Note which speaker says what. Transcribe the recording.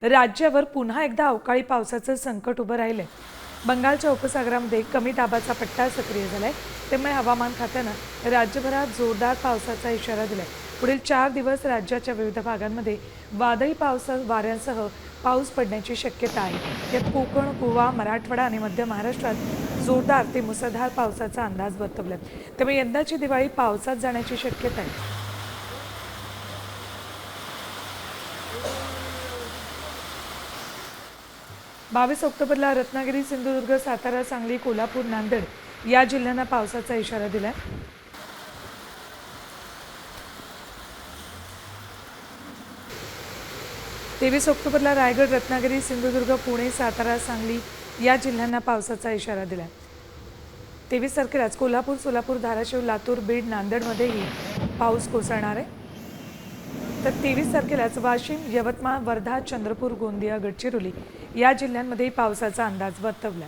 Speaker 1: राज्यावर पुन्हा एकदा अवकाळी पावसाचं संकट उभं राहिलंय। बंगालच्या उपसागरामध्ये कमी दाबाचा पट्टा सक्रिय झालाय, त्यामुळे हवामान खात्यानं राज्यभरात जोरदार पावसाचा इशारा दिलाय। पुढील 4 दिवस राज्याच्या विविध भागांमध्ये वादळी वाऱ्यांसह पाऊस पडण्याची शक्यता आहे। यात कोकण, गोवा, मराठवाडा आणि मध्य महाराष्ट्रात जोरदार ते मुसळधार पावसाचा अंदाज वर्तवलाय। त्यामुळे यंदाची दिवाळी पावसात जाण्याची शक्यता आहे। 22 ऑक्टोबरला रत्नागिरी, सिंधुदुर्ग, सातारा, सांगली, कोल्हापूर, नांदेड या जिल्ह्यांना पावसाचा इशारा दिलाय। 23 ऑक्टोबरला रायगड, रत्नागिरी, सिंधुदुर्ग, पुणे, सातारा, सांगली या जिल्ह्यांना पावसाचा इशारा दिलाय। 23 तारखेलाच कोल्हापूर, सोलापूर, धाराशिव, लातूर, बीड, नांदेडमध्येही पाऊस कोसळणार आहे। तर 23 तारखेलाच वाशिम, यवतमाळ, वर्धा, चंद्रपूर, गोंदिया, गडचिरोली या जिल्ह्यांमध्ये पावसाचा अंदाज वर्तवला।